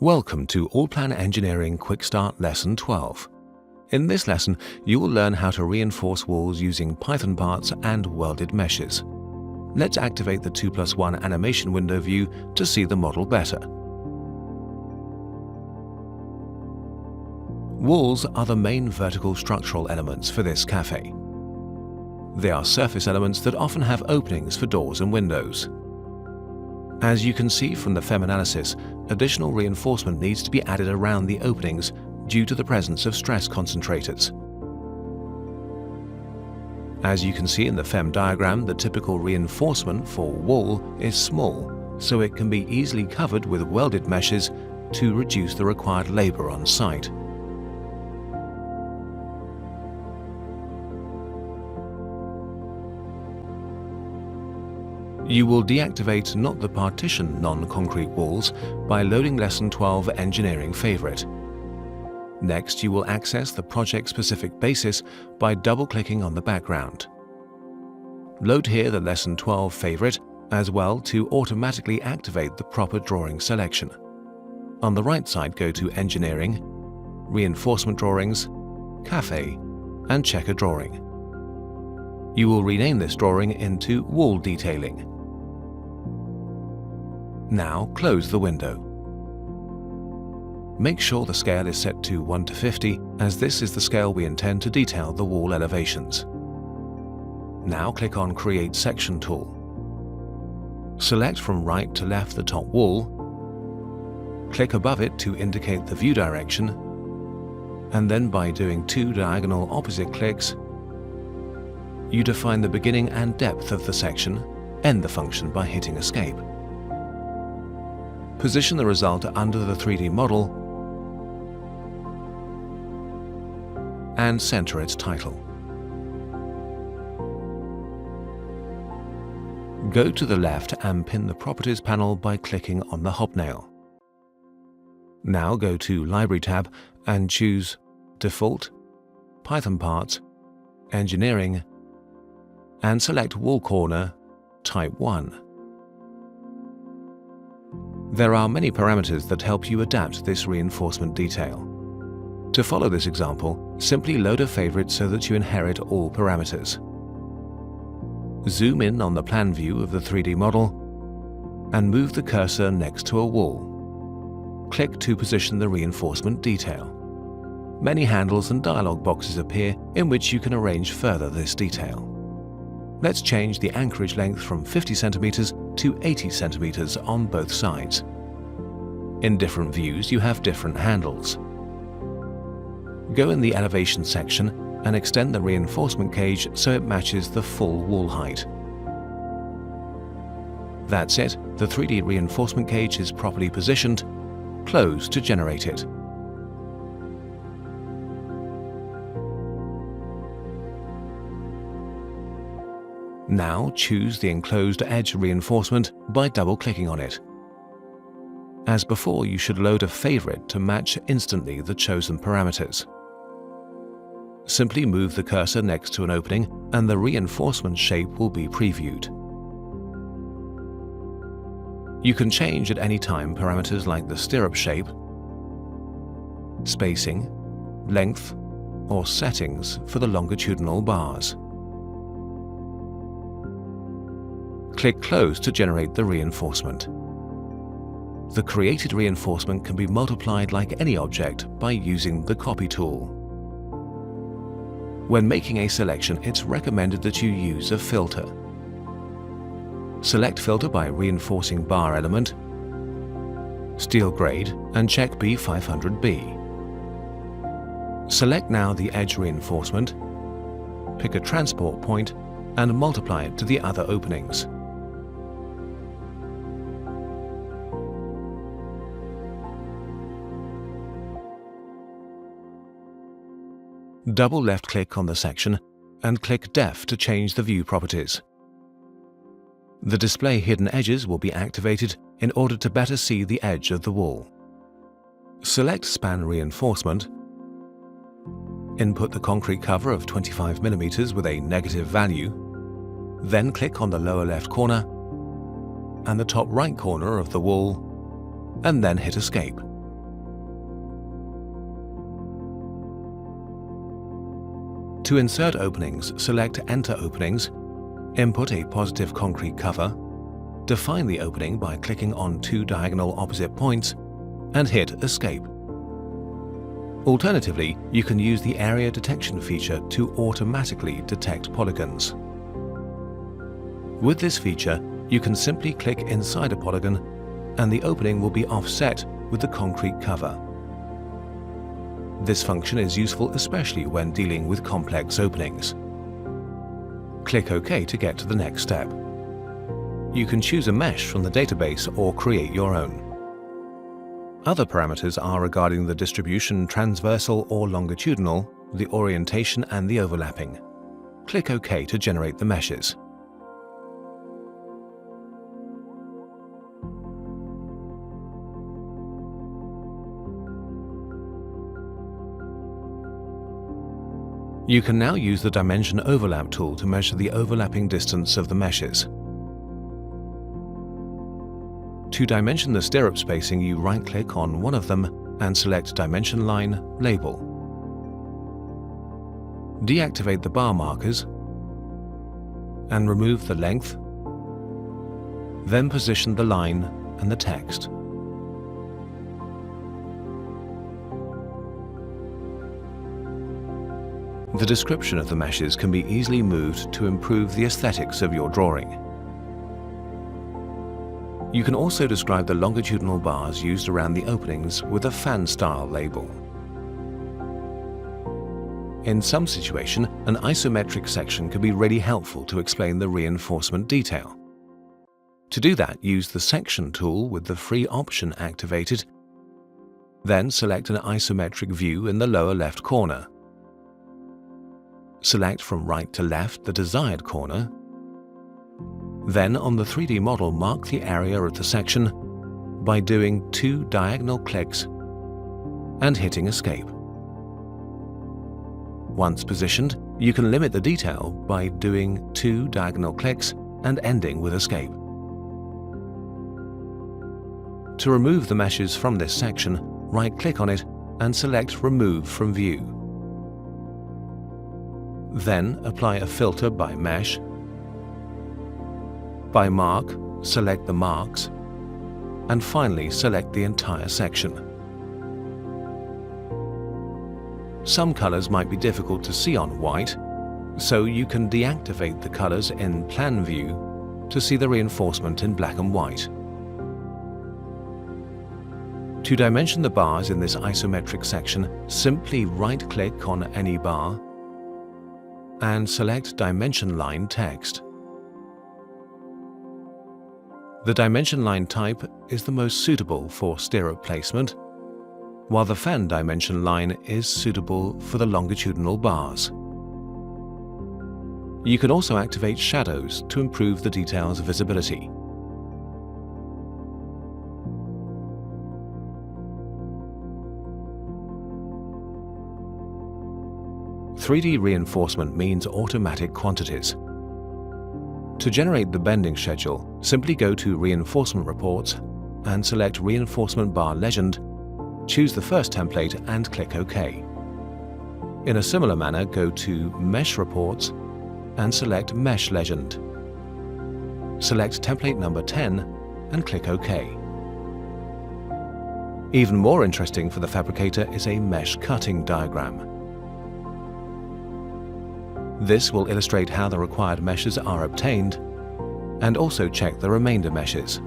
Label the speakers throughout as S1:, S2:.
S1: Welcome to ALLPLAN Engineering QuickStart Lesson 12. In this lesson, you will learn how to reinforce walls using PythonParts and welded meshes. Let's activate the 2+1 animation window view to see the model better. Walls are the main vertical structural elements for this cafe. They are surface elements that often have openings for doors and windows. As you can see from the FEM analysis, additional reinforcement needs to be added around the openings due to the presence of stress concentrators. As you can see in the FEM diagram, the typical reinforcement for wall is small, so it can be easily covered with welded meshes to reduce the required labor on site. You will deactivate not the partition non-concrete walls by loading Lesson 12 Engineering Favorite. Next, you will access the project-specific basis by double-clicking on the background. Load here the Lesson 12 Favorite as well to automatically activate the proper drawing selection. On the right side, go to Engineering, Reinforcement Drawings, Cafe, and check a drawing. You will rename this drawing into Wall Detailing. Now close the window. Make sure the scale is set to 1:50, as this is the scale we intend to detail the wall elevations. Now click on Create Section tool. Select from right to left the top wall. Click above it to indicate the view direction, and then by doing 2 diagonal opposite clicks, you define the beginning and depth of the section, end the function by hitting Escape. Position the result under the 3D model and center its title. Go to the left and pin the Properties panel by clicking on the hobnail. Now go to Library tab and choose Default, PythonParts, Engineering, and select Wall Corner Type 1. There are many parameters that help you adapt this reinforcement detail. To follow this example, simply load a favorite so that you inherit all parameters. Zoom in on the plan view of the 3D model and move the cursor next to a wall. Click to position the reinforcement detail. Many handles and dialog boxes appear in which you can arrange further this detail. Let's change the anchorage length from 50 centimeters to 80 centimeters on both sides. In different views, you have different handles. Go in the elevation section and extend the reinforcement cage so it matches the full wall height. That's it, the 3D reinforcement cage is properly positioned. Close to generate it. Now choose the enclosed edge reinforcement by double-clicking on it. As before, you should load a favorite to match instantly the chosen parameters. Simply move the cursor next to an opening and the reinforcement shape will be previewed. You can change at any time parameters like the stirrup shape, spacing, length, or settings for the longitudinal bars. Click Close to generate the reinforcement. The created reinforcement can be multiplied like any object by using the Copy tool. When making a selection, it's recommended that you use a filter. Select Filter by reinforcing bar element, steel grade, and check B500B. Select now the edge reinforcement, pick a transport point, and multiply it to the other openings. Double left-click on the section and click Def to change the view properties. The Display Hidden Edges will be activated in order to better see the edge of the wall. Select Span Reinforcement. Input the concrete cover of 25 mm with a negative value. Then click on the lower left corner and the top right corner of the wall, and then hit Escape. To insert openings, select Enter Openings, input a positive concrete cover, define the opening by clicking on two diagonal opposite points, and hit Escape. Alternatively, you can use the Area Detection feature to automatically detect polygons. With this feature, you can simply click inside a polygon and the opening will be offset with the concrete cover. This function is useful especially when dealing with complex openings. Click OK to get to the next step. You can choose a mesh from the database or create your own. Other parameters are regarding the distribution, transversal or longitudinal, the orientation and the overlapping. Click OK to generate the meshes. You can now use the Dimension Overlap tool to measure the overlapping distance of the meshes. To dimension the stirrup spacing, you right-click on one of them and select Dimension Line Label. Deactivate the bar markers and remove the length, then position the line and the text. The description of the meshes can be easily moved to improve the aesthetics of your drawing. You can also describe the longitudinal bars used around the openings with a fan style label. In some situation, an isometric section can be really helpful to explain the reinforcement detail. To do that, use the Section tool with the free option activated, then select an isometric view in the lower left corner. Select from right to left the desired corner. Then on the 3D model, mark the area of the section by doing two diagonal clicks and hitting Escape. Once positioned, you can limit the detail by doing two diagonal clicks and ending with Escape. To remove the meshes from this section, right-click on it and select Remove from View. Then apply a filter by Mesh. By Mark, select the marks, and finally select the entire section. Some colors might be difficult to see on white, so you can deactivate the colors in Plan View to see the reinforcement in black and white. To dimension the bars in this isometric section, simply right-click on any bar and select Dimension Line Text. The dimension line type is the most suitable for stirrup placement, while the fan dimension line is suitable for the longitudinal bars. You can also activate shadows to improve the detail's visibility. "3D reinforcement" means automatic quantities. To generate the bending schedule, simply go to Reinforcement Reports and select Reinforcement Bar Legend, choose the first template and click OK. In a similar manner, go to Mesh Reports and select Mesh Legend. Select template number 10 and click OK. Even more interesting for the fabricator is a mesh cutting diagram. This will illustrate how the required meshes are obtained and also check the remainder meshes.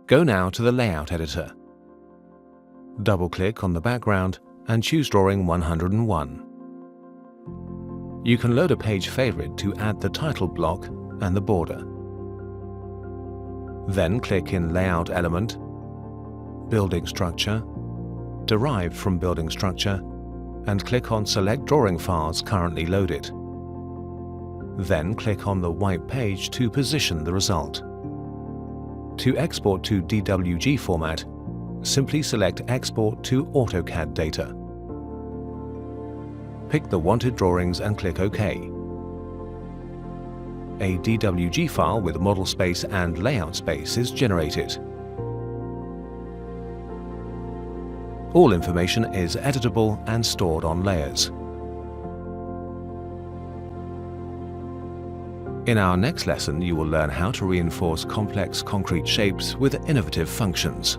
S1: Go now to the Layout Editor. Double-click on the background and choose Drawing 101. You can load a page favorite to add the title block and the border. Then click in Layout Element, Building Structure, Derived from Building Structure, and click on Select Drawing Files currently loaded. Then click on the white page to position the result. To export to DWG format, simply select Export to AutoCAD Data. Pick the wanted drawings and click OK. A DWG file with model space and layout space is generated. All information is editable and stored on layers. In our next lesson, you will learn how to reinforce complex concrete shapes with innovative functions.